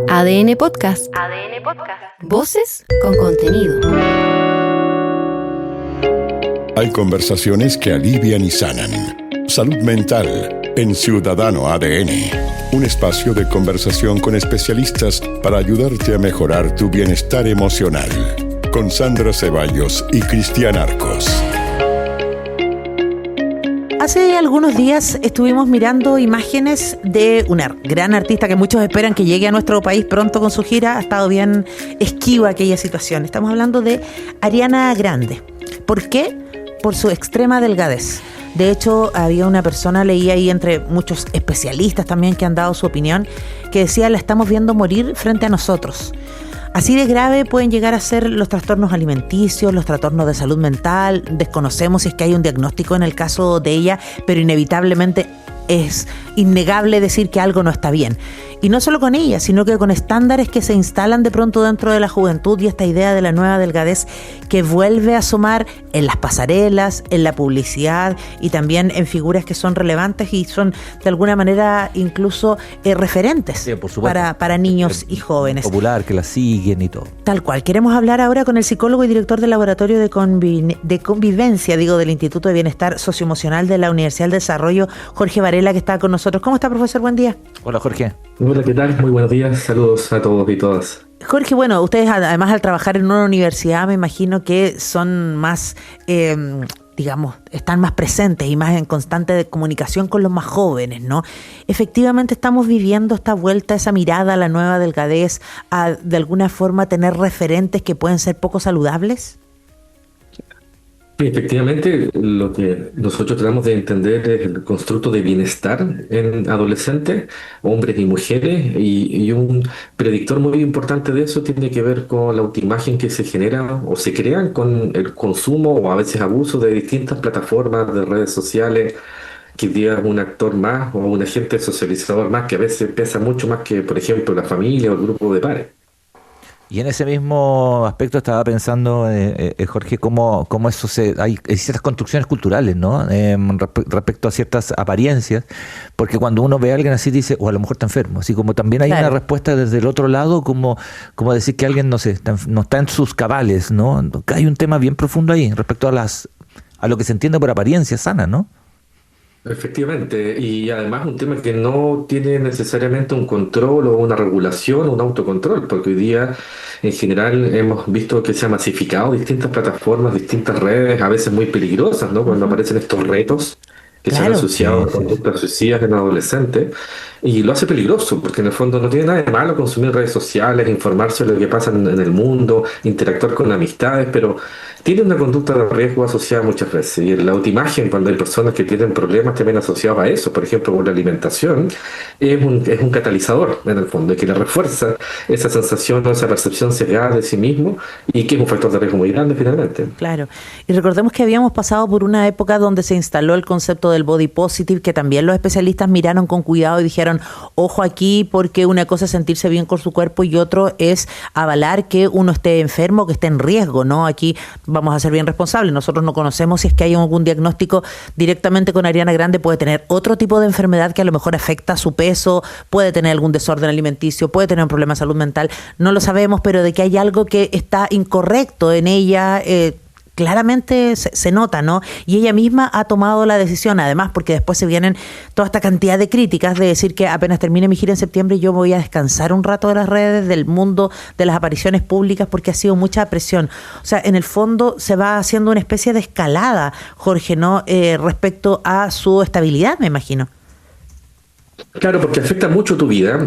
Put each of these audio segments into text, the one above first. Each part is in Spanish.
ADN Podcast. ADN Podcast. Voces con contenido. Hay conversaciones que alivian y sanan. Salud mental en Ciudadano ADN. Un espacio de conversación con especialistas para ayudarte a mejorar tu bienestar emocional. Con Sandra Ceballos y Cristian Arcos. Hace algunos días estuvimos mirando imágenes de una gran artista que muchos esperan que llegue a nuestro país pronto con su gira. Ha estado bien esquiva aquella situación. Estamos hablando de Ariana Grande. ¿Por qué? Por su extrema delgadez. De hecho, había una persona, leí ahí entre muchos especialistas también que han dado su opinión, que decía: la estamos viendo morir frente a nosotros. Así de grave pueden llegar a ser los trastornos alimenticios, los trastornos de salud mental. Desconocemos si es que hay un diagnóstico en el caso de ella, pero inevitablemente es innegable decir que algo no está bien. Y no solo con ella, sino que con estándares que se instalan de pronto dentro de la juventud y esta idea de la nueva delgadez que vuelve a asomar en las pasarelas, en la publicidad y también en figuras que son relevantes y son de alguna manera incluso referentes, sí, para niños y jóvenes. Popular, que la siguen y todo. Tal cual. Queremos hablar ahora con el psicólogo y director del Laboratorio de Convivencia, del Instituto de Bienestar Socioemocional de la Universidad del Desarrollo, Jorge Varela, que está con nosotros. ¿Cómo está, profesor? Buen día. Hola, Jorge. Hola, ¿qué tal? Muy buenos días. Saludos a todos y todas. Jorge, bueno, ustedes además al trabajar en una universidad me imagino que son más, están más presentes y más en constante comunicación con los más jóvenes, ¿no? Efectivamente estamos viviendo esta vuelta, esa mirada a la nueva delgadez, a de alguna forma tener referentes que pueden ser poco saludables. Sí, efectivamente, lo que nosotros tratamos de entender es el constructo de bienestar en adolescentes, hombres y mujeres, y un predictor muy importante de eso tiene que ver con la autoimagen que se genera o se crea con el consumo o a veces abuso de distintas plataformas de redes sociales, que diga un actor más o un agente socializador más, que a veces pesa mucho más que, por ejemplo, la familia o el grupo de pares. Y en ese mismo aspecto estaba pensando, Jorge, cómo eso hay ciertas construcciones culturales, ¿no? Respecto a ciertas apariencias, porque cuando uno ve a alguien así dice, o a lo mejor está enfermo, así como también hay una respuesta desde el otro lado, como decir que alguien no está en sus cabales, ¿no? Hay un tema bien profundo ahí respecto a lo que se entiende por apariencia sana, ¿no? Efectivamente, y además un tema que no tiene necesariamente un control o una regulación o un autocontrol, porque hoy día en general hemos visto que se han masificado distintas plataformas, distintas redes, a veces muy peligrosas, ¿no? Cuando aparecen estos retos que se han asociado a conductas suicidas en adolescentes, y lo hace peligroso, porque en el fondo no tiene nada de malo consumir redes sociales, informarse de lo que pasa en el mundo, interactuar con amistades, pero tiene una conducta de riesgo asociada muchas veces. Y en la autoimagen, cuando hay personas que tienen problemas también asociados a eso, por ejemplo, con la alimentación, es un catalizador en el fondo, que le refuerza esa sensación o esa percepción sesgada de sí mismo y que es un factor de riesgo muy grande finalmente. Claro. Y recordemos que habíamos pasado por una época donde se instaló el concepto del body positive, que también los especialistas miraron con cuidado y dijeron, ojo aquí, porque una cosa es sentirse bien con su cuerpo y otro es avalar que uno esté enfermo, que esté en riesgo, ¿no? Aquí vamos a ser bien responsables. Nosotros no conocemos si es que hay algún diagnóstico directamente con Ariana Grande. Puede tener otro tipo de enfermedad que a lo mejor afecta su peso, puede tener algún desorden alimenticio, puede tener un problema de salud mental. No lo sabemos, pero de que hay algo que está incorrecto en ella, claramente se nota, ¿no? Y ella misma ha tomado la decisión, además, porque después se vienen toda esta cantidad de críticas de decir que apenas termine mi gira en septiembre yo voy a descansar un rato de las redes, del mundo, de las apariciones públicas, porque ha sido mucha presión. O sea, en el fondo se va haciendo una especie de escalada, Jorge, ¿no? Respecto a su estabilidad, me imagino. Claro, porque afecta mucho tu vida.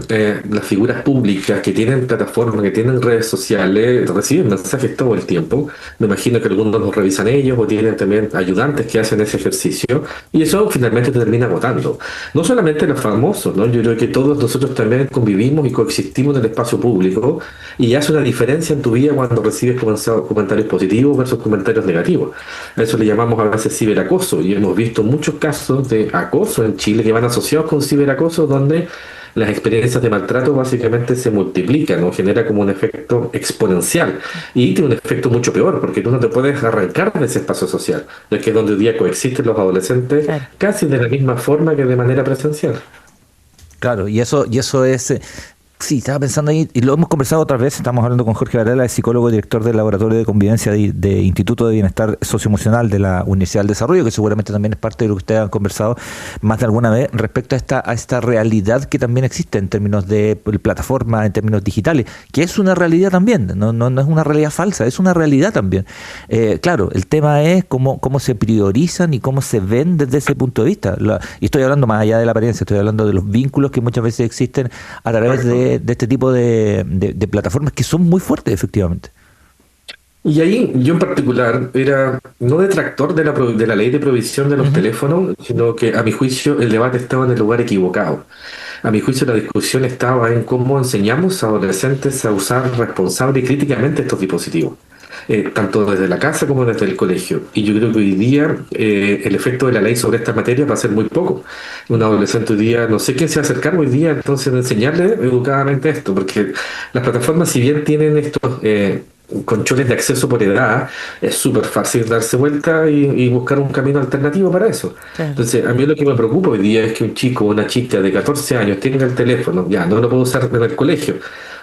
Las figuras públicas que tienen plataformas, que tienen redes sociales, reciben mensajes todo el tiempo. Me imagino que algunos los revisan ellos o tienen también ayudantes que hacen ese ejercicio. Y eso finalmente te termina agotando. No solamente los famosos, ¿no? Yo creo que todos nosotros también convivimos y coexistimos en el espacio público y hace una diferencia en tu vida cuando recibes comentarios positivos versus comentarios negativos. A eso le llamamos a veces ciberacoso y hemos visto muchos casos de acoso en Chile que van asociados con ciberacoso, donde las experiencias de maltrato básicamente se multiplican o genera como un efecto exponencial y tiene un efecto mucho peor porque tú no te puedes arrancar de ese espacio social, ya que es donde hoy día coexisten los adolescentes casi de la misma forma que de manera presencial. Claro, y eso es... Sí, estaba pensando ahí, y lo hemos conversado otras veces, estamos hablando con Jorge Varela, es psicólogo y director del Laboratorio de Convivencia de Instituto de Bienestar Socioemocional de la Universidad del Desarrollo, que seguramente también es parte de lo que ustedes han conversado más de alguna vez respecto a esta realidad que también existe en términos de plataforma, en términos digitales, que es una realidad también, no es una realidad falsa, es una realidad también. Claro, el tema es cómo se priorizan y cómo se ven desde ese punto de vista. Y estoy hablando más allá de la apariencia, estoy hablando de los vínculos que muchas veces existen a través de este tipo de plataformas que son muy fuertes, efectivamente. Y ahí yo en particular era no detractor de la ley de prohibición de los teléfonos, sino que a mi juicio el debate estaba en el lugar equivocado. A mi juicio la discusión estaba en cómo enseñamos a adolescentes a usar responsable y críticamente estos dispositivos. Tanto desde la casa como desde el colegio. Y yo creo que hoy día el efecto de la ley sobre esta materia va a ser muy poco. Un adolescente hoy día, no sé quién se va a acercar hoy día entonces de enseñarle educadamente esto, porque las plataformas, si bien tienen estos controles de acceso por edad, es súper fácil darse vuelta y buscar un camino alternativo para eso. Claro. Entonces, a mí lo que me preocupa hoy día es que un chico o una chica de 14 años tenga el teléfono, ya no lo puedo usar en el colegio,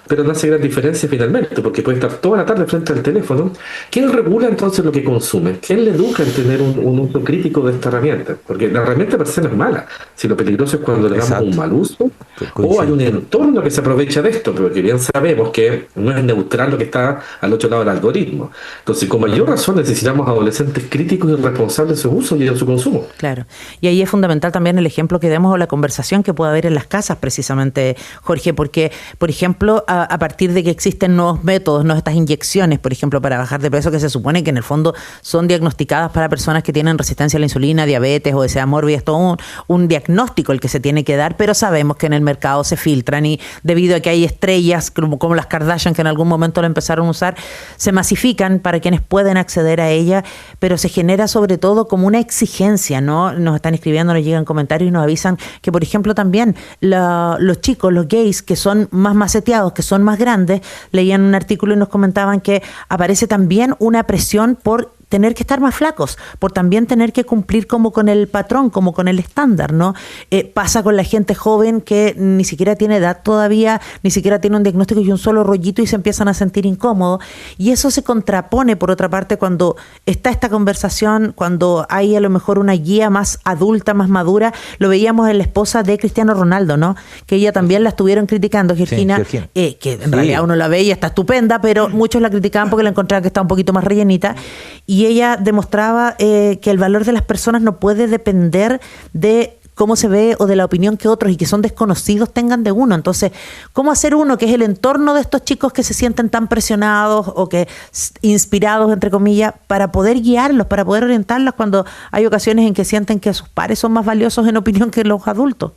pero no hace gran diferencia finalmente, porque puede estar toda la tarde frente al teléfono. ¿Quién regula entonces lo que consume? ¿Quién le educa en tener un uso crítico de esta herramienta? Porque la herramienta per se no es mala, si lo peligroso es cuando le damos un mal uso, o hay un entorno que se aprovecha de esto, porque bien sabemos que no es neutral lo que está al otro lado del algoritmo. Entonces, con mayor razón necesitamos adolescentes críticos y responsables de su uso y de su consumo. Claro, y ahí es fundamental también el ejemplo que demos o la conversación que pueda haber en las casas, precisamente, Jorge, porque, por ejemplo, a partir de que existen nuevos métodos, ¿no? Estas inyecciones, por ejemplo, para bajar de peso, que se supone que en el fondo son diagnosticadas para personas que tienen resistencia a la insulina, diabetes, obesidad mórbida, es todo un diagnóstico el que se tiene que dar, pero sabemos que en el mercado se filtran y debido a que hay estrellas como las Kardashian que en algún momento la empezaron a usar, se masifican para quienes pueden acceder a ella, pero se genera sobre todo como una exigencia, ¿no? Nos están escribiendo, nos llegan comentarios y nos avisan que, por ejemplo, también los chicos, los gays que son más maceteados, que son más grandes, leían un artículo y nos comentaban que aparece también una presión por tener que estar más flacos, por también tener que cumplir como con el patrón, como con el estándar, ¿no? Pasa con la gente joven que ni siquiera tiene edad todavía, ni siquiera tiene un diagnóstico y un solo rollito y se empiezan a sentir incómodos. Y eso se contrapone, por otra parte, cuando está esta conversación, cuando hay a lo mejor una guía más adulta, más madura. Lo veíamos en la esposa de Cristiano Ronaldo, ¿no? Que ella también la estuvieron criticando, Georgina, sí, que en realidad uno la ve y está estupenda, pero muchos la criticaban porque la encontraban que estaba un poquito más rellenita. Y ella demostraba que el valor de las personas no puede depender de cómo se ve o de la opinión que otros y que son desconocidos tengan de uno. Entonces, ¿cómo hacer uno, que es el entorno de estos chicos que se sienten tan presionados o que inspirados, entre comillas, para poder guiarlos, para poder orientarlos cuando hay ocasiones en que sienten que sus pares son más valiosos en opinión que los adultos?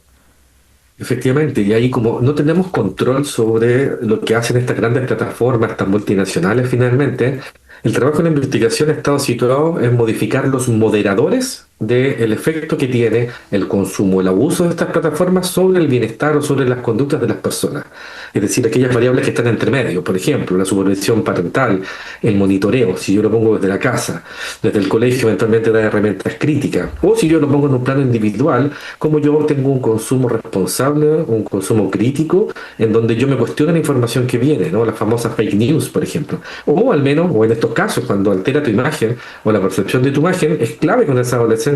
Efectivamente, y ahí como no tenemos control sobre lo que hacen estas grandes plataformas, estas multinacionales finalmente, el trabajo en la investigación ha estado situado en modificar los moderadores del efecto que tiene el consumo, el abuso de estas plataformas sobre el bienestar o sobre las conductas de las personas. Es decir, aquellas variables que están entre medio, por ejemplo, la supervisión parental, el monitoreo, si yo lo pongo desde la casa, desde el colegio eventualmente da herramientas críticas, o si yo lo pongo en un plano individual, como yo tengo un consumo responsable, un consumo crítico, en donde yo me cuestiono la información que viene, ¿no? Las famosas fake news, por ejemplo. O al menos, o en estos casos, cuando altera tu imagen o la percepción de tu imagen, es clave con esa adolescente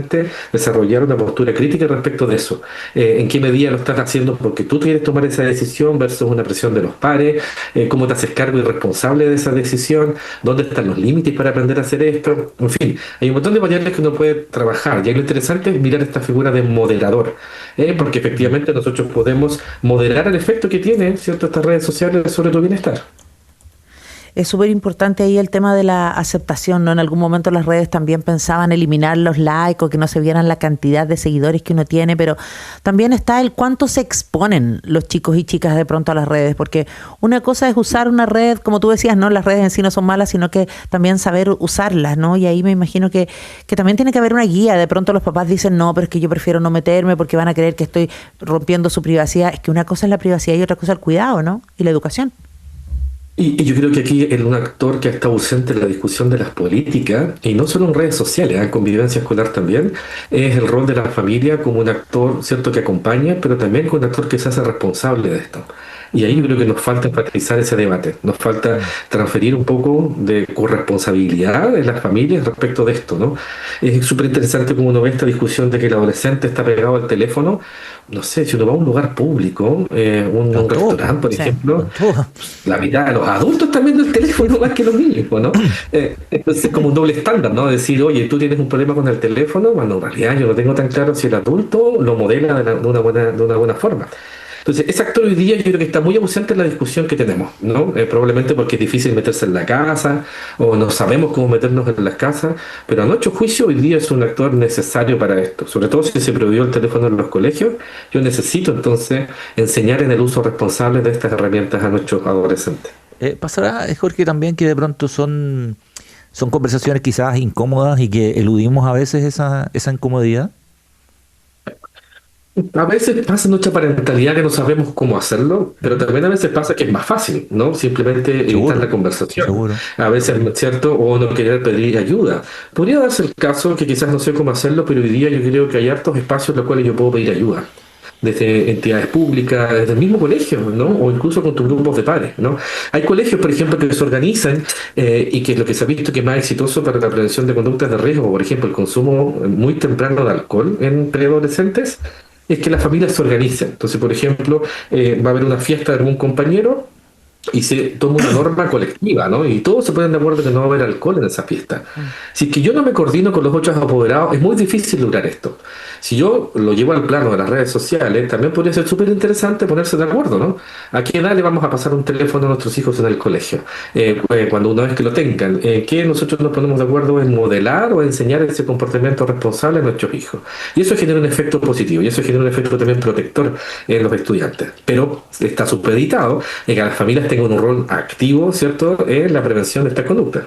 desarrollar una postura crítica respecto de eso. ¿En qué medida lo estás haciendo porque tú quieres tomar esa decisión versus una presión de los pares? ¿Cómo te haces cargo y responsable de esa decisión? ¿Dónde están los límites para aprender a hacer esto? En fin, hay un montón de variables que uno puede trabajar. Y ahí lo interesante es mirar esta figura de moderador, porque efectivamente nosotros podemos moderar el efecto que tienen, ¿cierto?, estas redes sociales sobre tu bienestar. Es súper importante ahí el tema de la aceptación, ¿no? En algún momento las redes también pensaban eliminar los likes o que no se vieran la cantidad de seguidores que uno tiene, pero también está el cuánto se exponen los chicos y chicas de pronto a las redes, porque una cosa es usar una red, como tú decías, ¿no? Las redes en sí no son malas, sino que también saber usarlas, ¿no? Y ahí me imagino que también tiene que haber una guía. De pronto los papás dicen, no, pero es que yo prefiero no meterme porque van a creer que estoy rompiendo su privacidad. Es que una cosa es la privacidad y otra cosa el cuidado, ¿no? Y la educación. Y yo creo que aquí un actor que está ausente en la discusión de las políticas, y no solo en redes sociales, en convivencia escolar también, es el rol de la familia como un actor, cierto, que acompaña, pero también como un actor que se hace responsable de esto. Y ahí yo creo que nos falta enfatizar ese debate, nos falta transferir un poco de corresponsabilidad en las familias respecto de esto, ¿no? Es súper interesante como uno ve esta discusión de que el adolescente está pegado al teléfono. No sé, si uno va a un lugar público, un Todo, restaurante, por Sí. ejemplo, todo. la mitad de los adultos también del teléfono más que los niños, pues, ¿no? Entonces es como un doble estándar, ¿no? Decir, oye, tú tienes un problema con el teléfono, cuando en realidad yo no tengo tan claro si el adulto lo modela de una buena forma. Entonces, ese actor hoy día yo creo que está muy ausente en la discusión que tenemos, ¿no? Probablemente porque es difícil meterse en la casa o no sabemos cómo meternos en las casas, pero a nuestro juicio hoy día es un actor necesario para esto. Sobre todo si se prohibió el teléfono en los colegios, yo necesito entonces enseñar en el uso responsable de estas herramientas a nuestros adolescentes. Pasará, Jorge, también que de pronto son conversaciones quizás incómodas y que eludimos a veces esa incomodidad. A veces pasa nuestra parentalidad que no sabemos cómo hacerlo, pero también a veces pasa que es más fácil, ¿no? Simplemente evitar Seguro, la conversación. seguro. A veces, ¿cierto? O no querer pedir ayuda. Podría darse el caso que quizás no sé cómo hacerlo, pero hoy día yo creo que hay hartos espacios en los cuales yo puedo pedir ayuda. Desde entidades públicas, desde el mismo colegio, ¿no? O incluso con tus grupos de pares, ¿no? Hay colegios, por ejemplo, que se organizan y que lo que se ha visto que es más exitoso para la prevención de conductas de riesgo, por ejemplo, el consumo muy temprano de alcohol en preadolescentes, es que las familias se organicen. Entonces, por ejemplo, va a haber una fiesta de algún compañero y se toma una norma colectiva, ¿no? Y todos se ponen de acuerdo que no va a haber alcohol en esa fiesta. Si es que yo no me coordino con los otros apoderados, es muy difícil lograr esto. Si yo lo llevo al plano de las redes sociales, también podría ser súper interesante ponerse de acuerdo, ¿no? ¿A qué edad le vamos a pasar un teléfono a nuestros hijos en el colegio? Cuando una vez que lo tengan, ¿qué nosotros nos ponemos de acuerdo en modelar o enseñar ese comportamiento responsable a nuestros hijos? Y eso genera un efecto positivo y eso genera un efecto también protector en los estudiantes. Pero está supeditado en que las familias tengan un rol activo, ¿cierto?, en la prevención de esta conducta.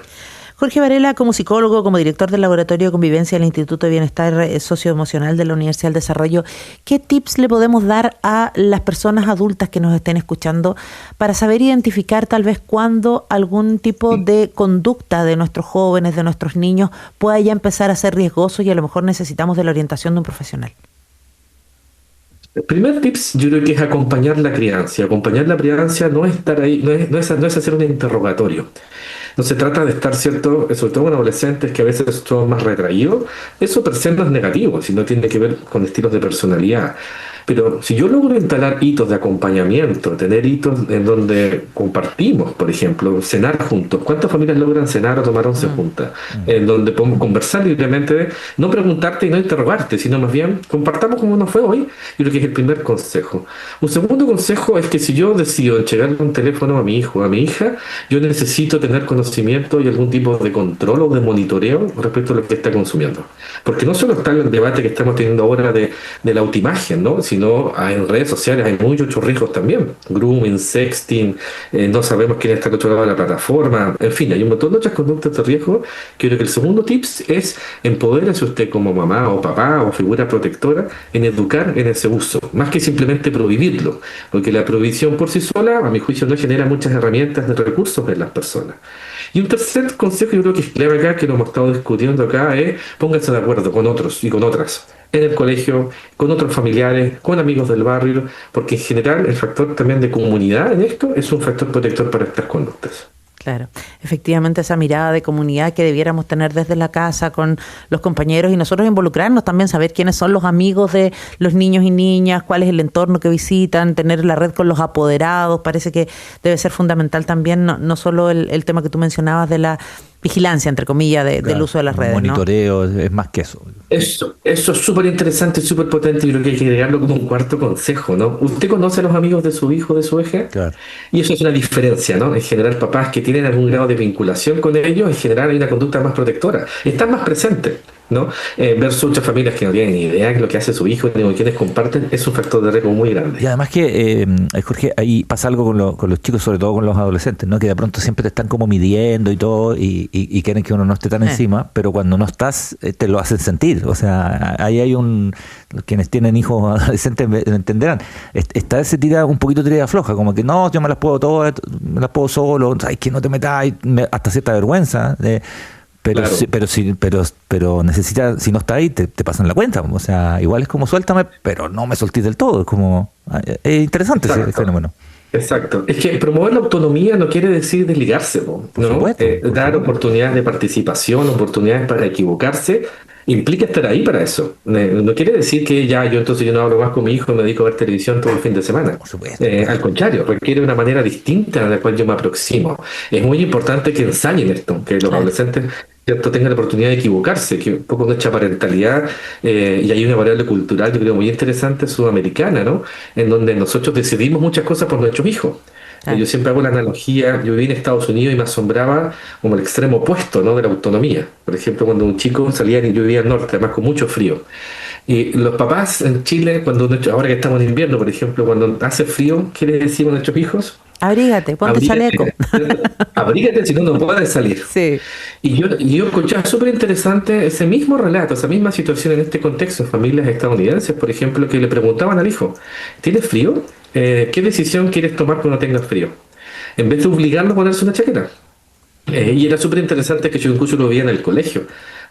Jorge Varela, como psicólogo, como director del Laboratorio de Convivencia del Instituto de Bienestar Socioemocional de la Universidad del Desarrollo, ¿qué tips le podemos dar a las personas adultas que nos estén escuchando para saber identificar tal vez cuándo algún tipo de conducta de nuestros jóvenes, de nuestros niños, pueda ya empezar a ser riesgoso y a lo mejor necesitamos de la orientación de un profesional? El primer tips yo creo que es acompañar la crianza. Acompañar la crianza no es estar ahí, no es hacer un interrogatorio. No se trata de estar, ¿cierto?, sobre todo con adolescentes que a veces son más retraídos. Eso per se no es negativo, sino tiene que ver con estilos de personalidad. Pero si yo logro instalar hitos de acompañamiento, tener hitos en donde compartimos, por ejemplo, cenar juntos. ¿Cuántas familias logran cenar o tomar once juntas? En donde podemos conversar libremente, no preguntarte y no interrogarte, sino más bien compartamos cómo nos fue hoy. Yo creo que es el primer consejo. Un segundo consejo es que si yo decido entregarle un teléfono a mi hijo o a mi hija, yo necesito tener conocimiento y algún tipo de control o de monitoreo respecto a lo que está consumiendo. Porque no solo está el debate que estamos teniendo ahora de la autoimagen, ¿no?, sino en redes sociales hay muchos riesgos también. Grooming, sexting, no sabemos quién está al otro lado de la plataforma, en fin, hay un montón de otras conductas de riesgo. Creo que el segundo tips es empodérese usted como mamá o papá o figura protectora en educar en ese uso, más que simplemente prohibirlo, porque la prohibición por sí sola, a mi juicio, no genera muchas herramientas de recursos en las personas. Y un tercer consejo, yo creo que es clave acá, que lo hemos estado discutiendo acá, es pónganse de acuerdo con otros y con otras, en el colegio, con otros familiares, con amigos del barrio, porque en general el factor también de comunidad en esto es un factor protector para estas conductas. Claro, efectivamente esa mirada de comunidad que debiéramos tener desde la casa con los compañeros y nosotros involucrarnos también, saber quiénes son los amigos de los niños y niñas, cuál es el entorno que visitan, tener la red con los apoderados, parece que debe ser fundamental también, no solo el tema que tú mencionabas de la vigilancia, entre comillas, del uso de las redes, Monitoreo, ¿no? Es más que eso. Eso es súper interesante, súper potente, y creo que hay que agregarlo como un cuarto consejo, ¿no? Usted conoce a los amigos de su hijo, de su hija, Claro. y eso es una diferencia, ¿no? En general, papás que tienen algún grado de vinculación con ellos, en general hay una conducta más protectora, están más presentes. ¿no? Versus otras familias que no tienen ni idea de lo que hace su hijo ni con quienes comparten, es un factor de riesgo muy grande. Y además que, Jorge, ahí pasa algo con los chicos, sobre todo con los adolescentes, ¿no? Que de pronto siempre te están como midiendo y todo, y quieren que uno no esté tan encima, pero cuando no estás, te lo hacen sentir. O sea, ahí hay quienes tienen hijos adolescentes me entenderán, está ese un poquito tira floja, como que no, yo me las puedo todas, me las puedo solo, es que no te metas, hasta cierta vergüenza. Pero, claro. pero necesita, si no está ahí, te pasan la cuenta. O sea, igual es como suéltame, pero no me soltís del todo. Es como, es interesante ese fenómeno. Exacto. Es que promover la autonomía no quiere decir desligarse, ¿no? Por supuesto. Dar oportunidades de participación, oportunidades para equivocarse, implica estar ahí para eso. No quiere decir que yo no hablo más con mi hijo y me dedico a ver televisión todo el fin de semana. Por supuesto. Al contrario, requiere una manera distinta a la cual yo me aproximo. Es muy importante que ensayen esto, que los adolescentes, ¿cierto?, tengan la oportunidad de equivocarse, que un poco nuestra parentalidad, y hay una variable cultural, yo creo, muy interesante, sudamericana, ¿no? En donde nosotros decidimos muchas cosas por nuestros hijos. Yo siempre hago la analogía, yo viví en Estados Unidos y me asombraba como el extremo opuesto, ¿no?, de la autonomía. Por ejemplo, cuando un chico salía, yo vivía al norte, además con mucho frío. Y los papás en Chile, ahora que estamos en invierno, por ejemplo, cuando hace frío, ¿qué les decimos a nuestros hijos? Abrígate, ponte chaleco. Abrígate, si no puedes salir. Sí. Y yo escuchaba súper interesante ese mismo relato, esa misma situación en este contexto, en familias estadounidenses, por ejemplo, que le preguntaban al hijo, ¿tienes frío? ¿Qué decisión quieres tomar cuando tengas frío? En vez de obligarlo a ponerse una chaqueta. Y era súper interesante que yo incluso lo veía en el colegio.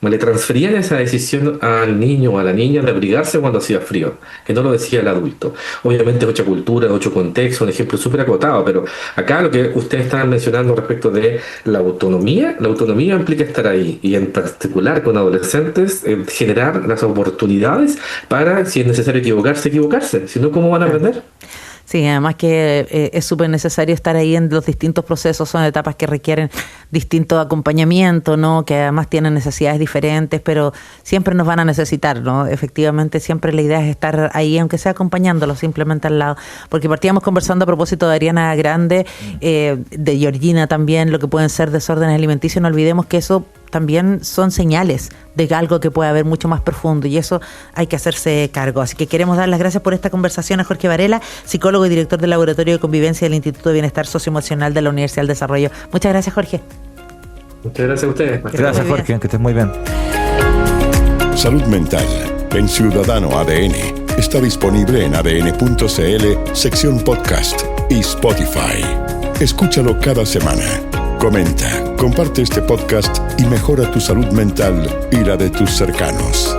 Le transferían esa decisión al niño o a la niña de abrigarse cuando hacía frío, que no lo decía el adulto. Obviamente es otra cultura, otro contexto, un ejemplo súper acotado, pero acá lo que ustedes estaban mencionando respecto de la autonomía implica estar ahí, y en particular con adolescentes, generar las oportunidades para, si es necesario equivocarse, si no, ¿cómo van a aprender? Sí, además que es súper necesario estar ahí en los distintos procesos, son etapas que requieren distinto acompañamiento, ¿no? Que además tienen necesidades diferentes, pero siempre nos van a necesitar, ¿no? Efectivamente, siempre la idea es estar ahí, aunque sea acompañándolos simplemente al lado, porque partíamos conversando a propósito de Ariana Grande, de Georgina también, lo que pueden ser desórdenes alimenticios, no olvidemos que eso también son señales de algo que puede haber mucho más profundo, y eso hay que hacerse cargo. Así que queremos dar las gracias por esta conversación a Jorge Varela, psicólogo y director del Laboratorio de Convivencia del Instituto de Bienestar Socioemocional de la Universidad del Desarrollo. Muchas gracias, Jorge. Muchas gracias a ustedes. Gracias, Jorge, que estés muy bien. Salud Mental en Ciudadano ADN está disponible en adn.cl, sección podcast y Spotify. Escúchalo cada semana. Comenta, comparte este podcast y mejora tu salud mental y la de tus cercanos.